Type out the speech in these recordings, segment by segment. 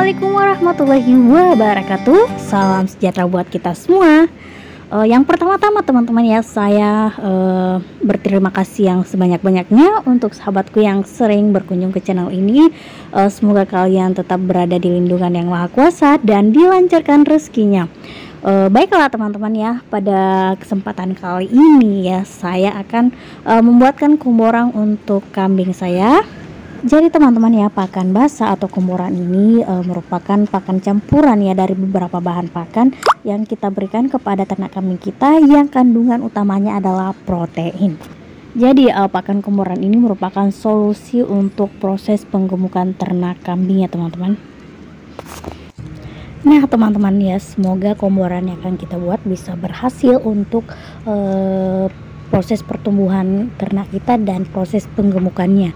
Assalamualaikum warahmatullahi wabarakatuh. Salam sejahtera buat kita semua. Yang pertama-tama teman-teman ya, saya berterima kasih yang sebanyak-banyaknya untuk sahabatku yang sering berkunjung ke channel ini. Semoga kalian tetap berada di lindungan yang maha kuasa dan dilancarkan rezekinya. Baiklah teman-teman ya, pada kesempatan kali ini ya, saya akan membuatkan komborang untuk kambing saya. Jadi teman-teman ya, pakan basah atau komboran ini merupakan pakan campuran ya dari beberapa bahan pakan yang kita berikan kepada ternak kambing kita yang kandungan utamanya adalah protein. Jadi pakan komboran ini merupakan solusi untuk proses penggemukan ternak kambing ya teman-teman. Nah teman-teman ya, semoga komboran yang akan kita buat bisa berhasil untuk proses pertumbuhan ternak kita dan proses penggemukannya.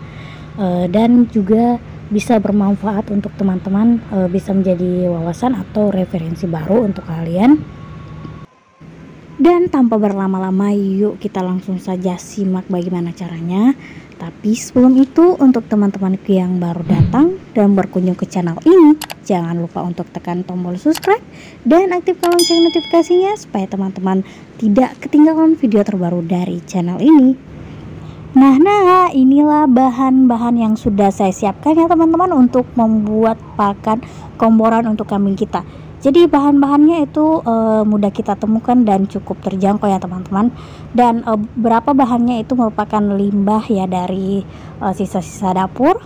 Dan juga bisa bermanfaat untuk teman-teman, bisa menjadi wawasan atau referensi baru untuk kalian. Dan tanpa berlama-lama, yuk kita langsung saja simak bagaimana caranya. Tapi sebelum itu, untuk teman-temanku yang baru datang dan berkunjung ke channel ini, jangan lupa untuk tekan tombol subscribe dan aktifkan lonceng notifikasinya supaya teman-teman tidak ketinggalan video terbaru dari channel ini. Nah, inilah bahan-bahan yang sudah saya siapkan ya teman-teman untuk membuat pakan komboran untuk kambing kita. Jadi bahan-bahannya itu mudah kita temukan dan cukup terjangkau ya teman-teman. Dan berapa bahannya itu merupakan limbah ya dari sisa-sisa dapur.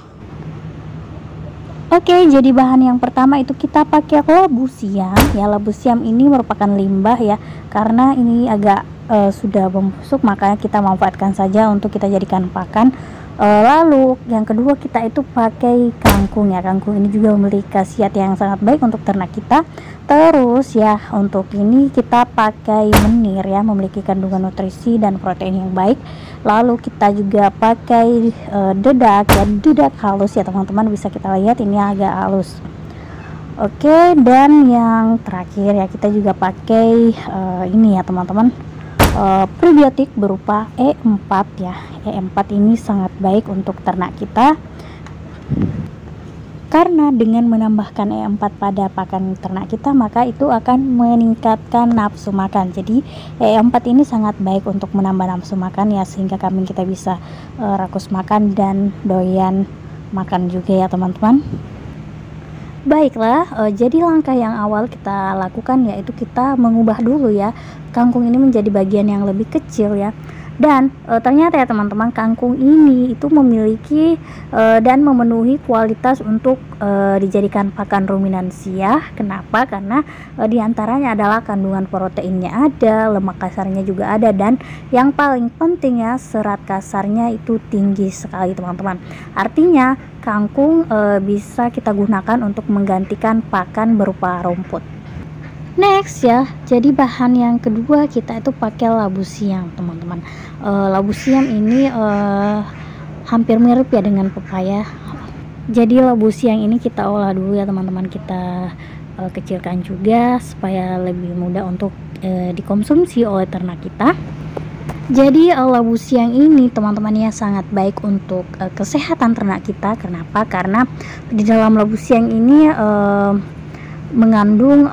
Oke, jadi bahan yang pertama itu kita pakai labu siam ya. Labu siam ini merupakan limbah ya, karena ini agak sudah membusuk, makanya kita manfaatkan saja untuk kita jadikan pakan. Lalu yang kedua kita itu pakai kangkung ya. Kangkung ini juga memiliki khasiat yang sangat baik untuk ternak kita. Terus ya, untuk ini kita pakai menir ya, memiliki kandungan nutrisi dan protein yang baik. Lalu kita juga pakai dedak ya, dedak halus ya teman-teman, bisa kita lihat ini agak halus. Oke, dan yang terakhir ya, kita juga pakai ini ya teman-teman, probiotik berupa E4 ya. E4 ini sangat baik untuk ternak kita, karena dengan menambahkan E4 pada pakan ternak kita, maka itu akan meningkatkan nafsu makan. Jadi E4 ini sangat baik untuk menambah nafsu makan ya, sehingga kambing kita bisa rakus makan dan doyan makan juga ya teman-teman. Baiklah, jadi langkah yang awal kita lakukan yaitu kita mengubah dulu ya kangkung ini menjadi bagian yang lebih kecil ya. Dan ternyata ya teman-teman, kangkung ini itu memiliki dan memenuhi kualitas untuk dijadikan pakan ruminansia. Kenapa? Karena diantaranya adalah kandungan proteinnya ada, lemak kasarnya juga ada, dan yang paling penting ya, serat kasarnya itu tinggi sekali teman-teman. Artinya kangkung bisa kita gunakan untuk menggantikan pakan berupa rumput. Next ya, jadi bahan yang kedua kita itu pakai labu siam teman-teman. Labu siam ini hampir mirip ya dengan pepaya. Jadi labu siam ini kita olah dulu ya teman-teman, kita kecilkan juga supaya lebih mudah untuk dikonsumsi oleh ternak kita. Jadi labu siam ini teman-teman ya sangat baik untuk kesehatan ternak kita. Kenapa? Karena di dalam labu siam ini mengandung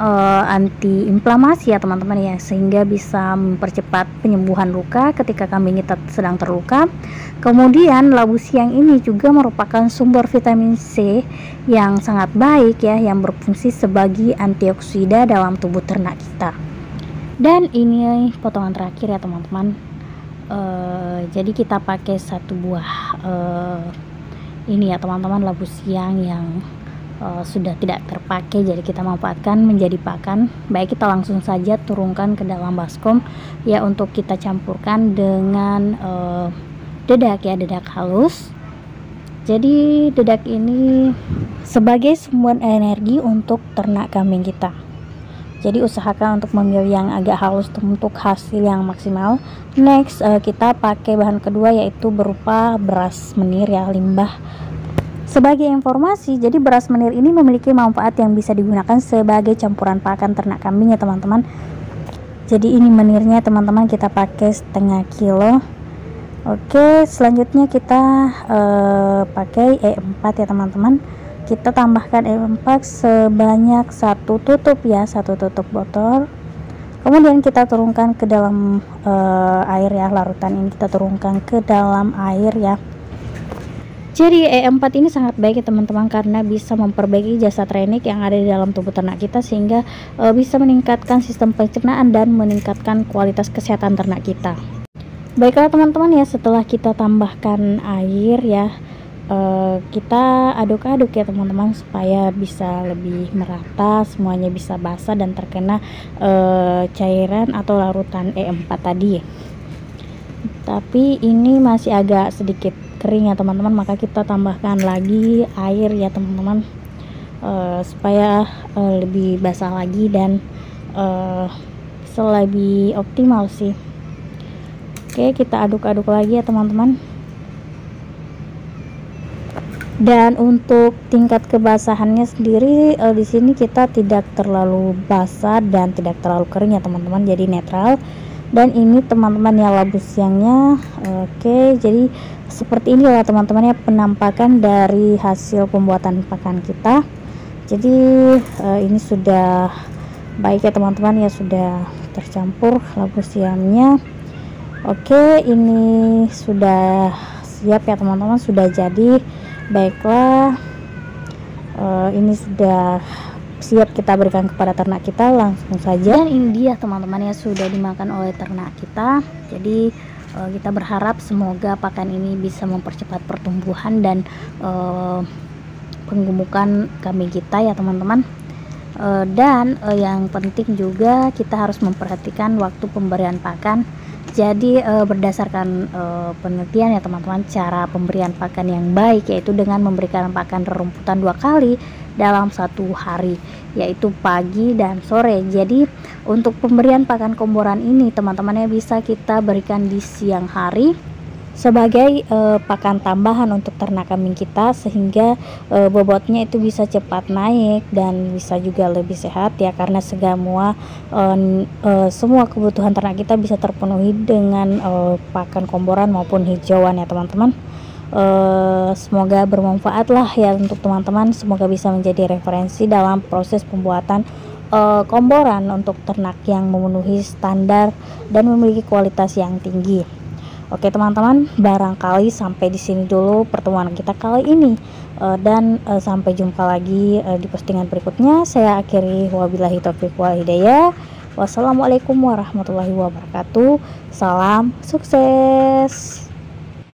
anti-inflamasi ya teman-teman ya, sehingga bisa mempercepat penyembuhan luka ketika kambing kita sedang terluka. Kemudian labu siam ini juga merupakan sumber vitamin C yang sangat baik ya, yang berfungsi sebagai antioksida dalam tubuh ternak kita. Dan ini potongan terakhir ya teman-teman. Jadi kita pakai satu buah ini ya teman-teman, labu siam yang sudah tidak terpakai, jadi kita manfaatkan menjadi pakan. Baik, kita langsung saja turunkan ke dalam baskom ya, untuk kita campurkan dengan dedak ya, dedak halus. Jadi dedak ini sebagai sumber energi untuk ternak kambing kita. Jadi usahakan untuk memilih yang agak halus untuk hasil yang maksimal. Next kita pakai bahan kedua yaitu berupa beras menir ya, limbah. Sebagai informasi, jadi beras menir ini memiliki manfaat yang bisa digunakan sebagai campuran pakan ternak kambing ya teman-teman. Jadi ini menirnya teman-teman, kita pakai setengah kilo. Oke, selanjutnya kita pakai E4 ya teman-teman. kita tambahkan E4 sebanyak 1 tutup ya, 1 tutup botol. Kemudian kita turunkan ke dalam air ya, larutan ini kita turunkan ke dalam air ya. Jadi E4 ini sangat baik ya teman-teman, karena bisa memperbaiki jasa trenik yang ada di dalam tubuh ternak kita, sehingga bisa meningkatkan sistem pencernaan dan meningkatkan kualitas kesehatan ternak kita. Baiklah teman-teman ya, setelah kita tambahkan air ya, kita aduk-aduk ya teman-teman, supaya bisa lebih merata, semuanya bisa basah dan terkena cairan atau larutan E4 tadi. Tapi ini masih agak sedikit kering ya teman-teman, maka kita tambahkan lagi air ya teman-teman, supaya lebih basah lagi dan lebih optimal sih. Oke, kita aduk-aduk lagi ya teman-teman. Dan untuk tingkat kebasahannya sendiri di sini kita tidak terlalu basah dan tidak terlalu kering ya teman-teman, jadi netral. Dan ini teman-teman ya labu siangnya. Oke, jadi seperti ini ya teman-teman ya penampakan dari hasil pembuatan pakan kita. Jadi ini sudah baik ya teman-teman ya, sudah tercampur labu siamnya. Oke, ini sudah siap ya teman-teman, sudah jadi. Baiklah, ini sudah siap kita berikan kepada ternak kita langsung saja. Dan ini dia teman-teman ya, sudah dimakan oleh ternak kita. Jadi kita berharap semoga pakan ini bisa mempercepat pertumbuhan dan penggemukan kambing kita ya teman-teman. Dan yang penting juga kita harus memperhatikan waktu pemberian pakan. Jadi berdasarkan penelitian ya teman-teman, cara pemberian pakan yang baik yaitu dengan memberikan pakan rerumputan 2 kali dalam 1 hari, yaitu pagi dan sore. Jadi untuk pemberian pakan komboran ini teman-teman ya, bisa kita berikan di siang hari sebagai pakan tambahan untuk ternak kambing kita, sehingga bobotnya itu bisa cepat naik dan bisa juga lebih sehat ya, karena semua kebutuhan ternak kita bisa terpenuhi dengan pakan komboran maupun hijauan ya teman-teman. Semoga bermanfaat lah ya untuk teman-teman, semoga bisa menjadi referensi dalam proses pembuatan komboran untuk ternak yang memenuhi standar dan memiliki kualitas yang tinggi. Oke teman-teman, barangkali sampai di sini dulu pertemuan kita kali ini, dan sampai jumpa lagi di postingan berikutnya. Saya akhiri, wabillahi taufiq wal hidayah. Wassalamualaikum warahmatullahi wabarakatuh. Salam sukses.